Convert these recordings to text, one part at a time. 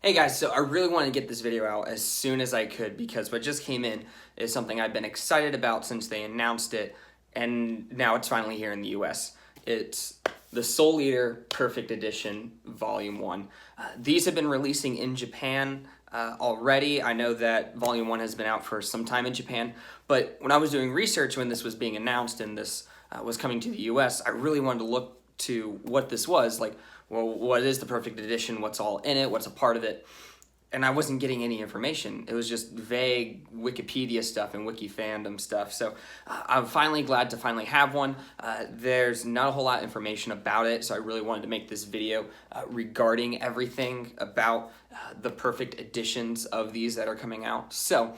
Hey guys, so I really want to get this video out as soon as I could because what just came in is something I've been excited about since they announced it, and now it's finally here in the US. It's the Soul Eater Perfect Edition Volume 1. These have been releasing in Japan already. I know that Volume 1 has been out for some time in Japan, but when I was doing research when this was being announced and this was coming to the US, I really wanted to look to what this was, like, well, what is the Perfect Edition, what's all in it, what's a part of it, and I wasn't getting any information. It was just vague Wikipedia stuff and wiki fandom stuff, so I'm finally glad to finally have one. There's not a whole lot of information about it, so I really wanted to make this video regarding everything about the perfect editions of these that are coming out. So,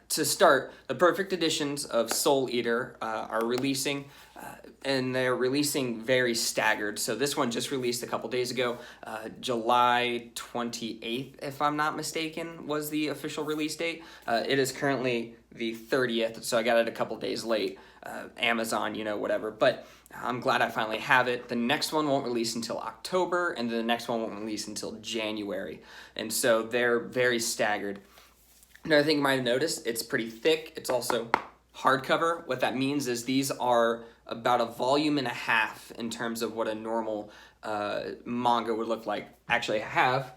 to start, the perfect editions of Soul Eater are releasing, and they're releasing very staggered. So this one just released a couple days ago. July 28th, if I'm not mistaken, was the official release date. It is currently the 30th, so I got it a couple days late. Amazon, whatever. But I'm glad I finally have it. The next one won't release until October, and then the next one won't release until January. And so they're very staggered. Another thing you might have noticed, it's pretty thick. It's also hardcover. What that means is these are about a volume and a half in terms of what a normal manga would look like. Actually, I have,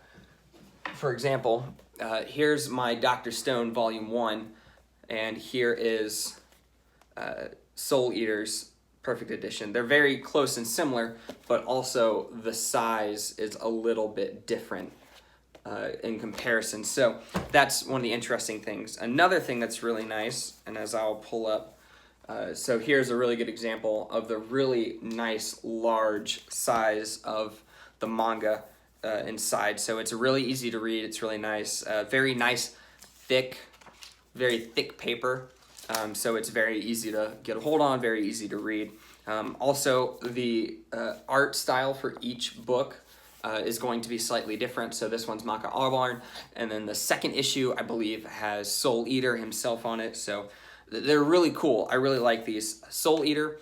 for example, here's my Dr. Stone Volume 1, and here is Soul Eater's Perfect Edition. They're very close and similar, but also the size is a little bit different in comparison. So that's one of the interesting things. Another thing that's really nice, and as I'll pull up, so here's a really good example of the really nice large size of the manga inside. So it's really easy to read. It's really nice. Very nice, thick, very thick paper. So it's very easy to get a hold on, very easy to read. Also, the art style for each book is going to be slightly different. So this one's Maka Arbarn, and then the second issue, I believe, has Soul Eater himself on it. So they're really cool. I really like these. Soul Eater,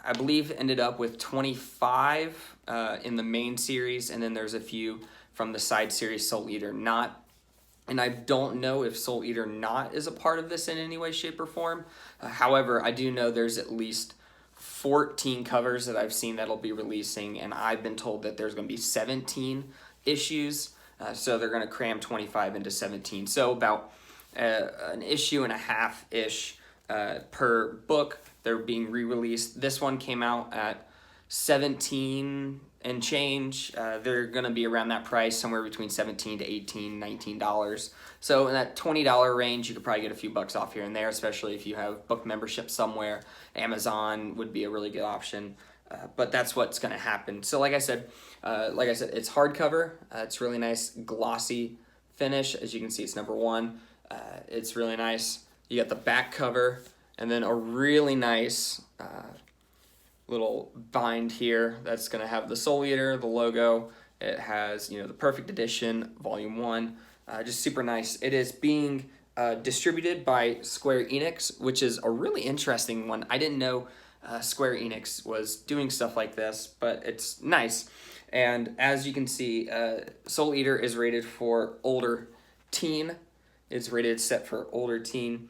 I believe, ended up with 25 in the main series, and then there's a few from the side series, Soul Eater Not. And I don't know if Soul Eater Not is a part of this in any way, shape, or form. However, I do know there's at least 14 covers that I've seen that'll be releasing, and I've been told that there's going to be 17 issues, so they're going to cram 25 into 17, so about an issue and a half-ish per book. They're being re-released. This one came out at 17 and change. They're going to be around that price, somewhere between 17 to 18, $19. So in that $20 range, you could probably get a few bucks off here and there, especially if you have book membership somewhere. Amazon would be a really good option, but that's what's going to happen. So like I said, it's hardcover. It's really nice, glossy finish. As you can see, it's number 1. It's really nice. You got the back cover, and then a really nice little bind here that's going to have the Soul Eater, the logo. It has, the Perfect Edition, Volume 1. Just super nice. It is being distributed by Square Enix, which is a really interesting one. I didn't know Square Enix was doing stuff like this, but it's nice. And as you can see, Soul Eater is rated for older teen. It's rated set for older teen.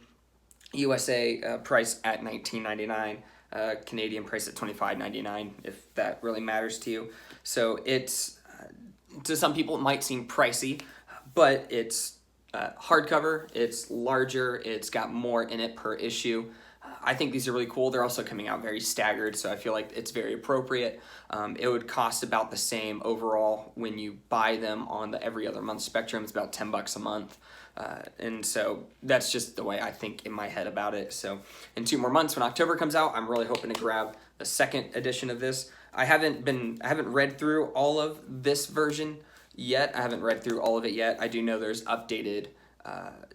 USA price at $19.99. Canadian price at $25.99, if that really matters to you. So it's, to some people it might seem pricey, but it's hardcover, it's larger, it's got more in it per issue. I think these are really cool. They're also coming out very staggered, so I feel like it's very appropriate. It would cost about the same overall when you buy them on the every other month spectrum. It's about $10 a month. And so that's just the way I think in my head about it. So in 2 more months, when October comes out, I'm really hoping to grab the second edition of this. I haven't read through all of this version yet. I haven't read through all of it yet. I do know there's updated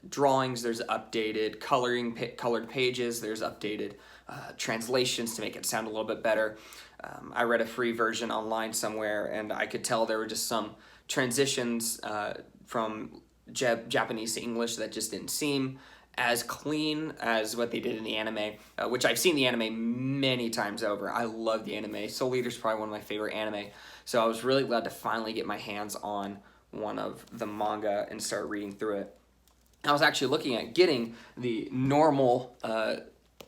drawings, there's updated colored pages, there's updated translations to make it sound a little bit better. I read a free version online somewhere, and I could tell there were just some transitions from Japanese to English that just didn't seem as clean as what they did in the anime, which I've seen the anime many times over. I love the anime. Soul Eater's probably one of my favorite anime, so I was really glad to finally get my hands on one of the manga and start reading through it. I was actually looking at getting the normal,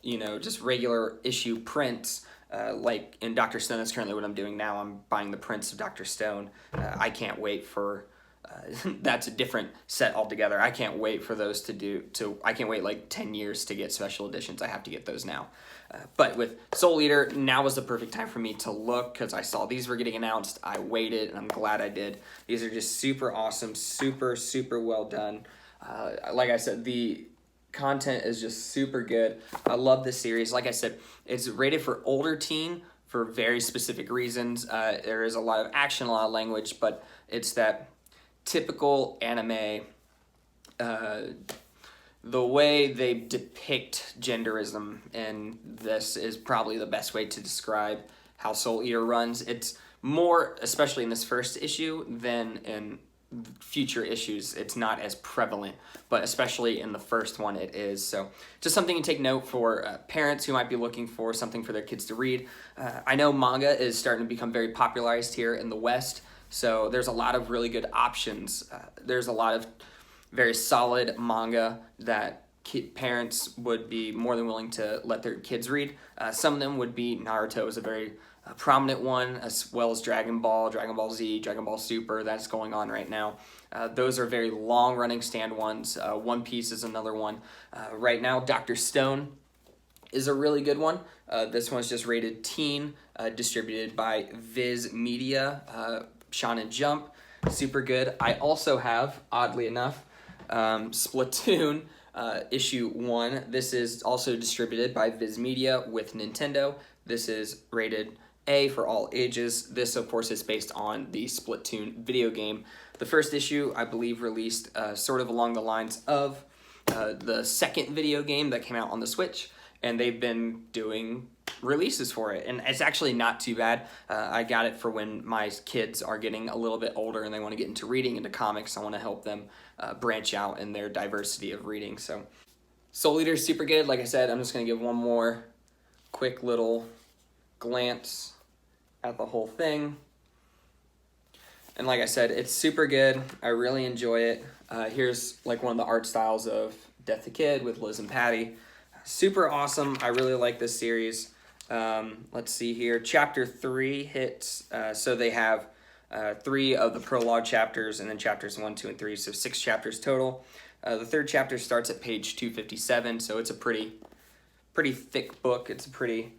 just regular issue prints, like in Dr. Stone. That's currently what I'm doing now. I'm buying the prints of Dr. Stone. I can't wait for, that's a different set altogether. I can't wait for those I can't wait like 10 years to get special editions. I have to get those now. But with Soul Eater, now was the perfect time for me to look because I saw these were getting announced. I waited, and I'm glad I did. These are just super awesome, super, super well done. Like I said, the content is just super good. I love this series. Like I said, it's rated for older teen for very specific reasons. There is a lot of action, a lot of language, but it's that typical anime, the way they depict genderism, and this is probably the best way to describe how Soul Eater runs. It's more, especially in this first issue, than in future issues. It's not as prevalent, but especially in the first one it is. So just something to take note for parents who might be looking for something for their kids to read. I know manga is starting to become very popularized here in the West, so there's a lot of really good options. There's a lot of very solid manga that parents would be more than willing to let their kids read. Some of them would be Naruto is a very prominent one, as well as Dragon Ball, Dragon Ball Z, Dragon Ball Super, that's going on right now. Those are very long-running stand ones. One Piece is another one. Right now, Dr. Stone is a really good one. This one's just rated teen, distributed by Viz Media, Shonen Jump. Super good. I also have, oddly enough, Splatoon issue 1. This is also distributed by Viz Media with Nintendo. This is rated A for all ages. This, of course, is based on the Splatoon video game. The first issue, I believe, released sort of along the lines of the second video game that came out on the Switch, and they've been doing releases for it, and it's actually not too bad. I got it for when my kids are getting a little bit older and they want to get into reading, into comics. I want to help them branch out in their diversity of reading. So Soul Eater is super good. Like I said, I'm just going to give one more quick little glance at the whole thing. And like I said, it's super good. I really enjoy it. Here's like one of the art styles of Death the Kid with Liz and Patty. Super awesome. I really like this series. Let's see here. Chapter 3 hits. So they have 3 of the prologue chapters, and then chapters 1, 2, and 3. So 6 chapters total. The third chapter starts at page 257. So it's a pretty thick book. It's a pretty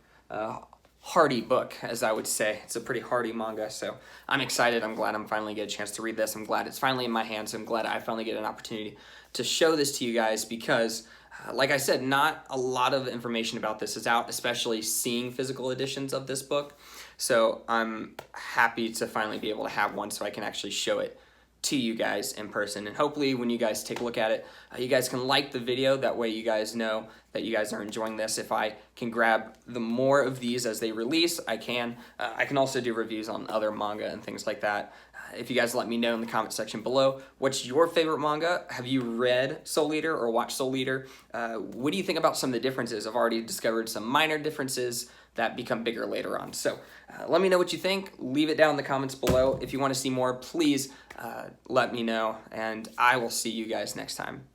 hardy book, as I would say. It's a pretty hardy manga. So I'm excited. I'm glad I'm finally get a chance to read this. I'm glad it's finally in my hands. I'm glad I finally get an opportunity to show this to you guys because like I said, not a lot of information about this is out, especially seeing physical editions of this book. So I'm happy to finally be able to have one so I can actually show it to you guys in person. And hopefully when you guys take a look at it, you guys can like the video. That way you guys know that you guys are enjoying this. If I can grab the more of these as they release, I can. I can also do reviews on other manga and things like that. If you guys let me know in the comment section below, what's your favorite manga? Have you read Soul Eater or watched Soul Eater? What do you think about some of the differences? I've already discovered some minor differences that become bigger later on. So let me know what you think. Leave it down in the comments below. If you want to see more, please let me know, and I will see you guys next time.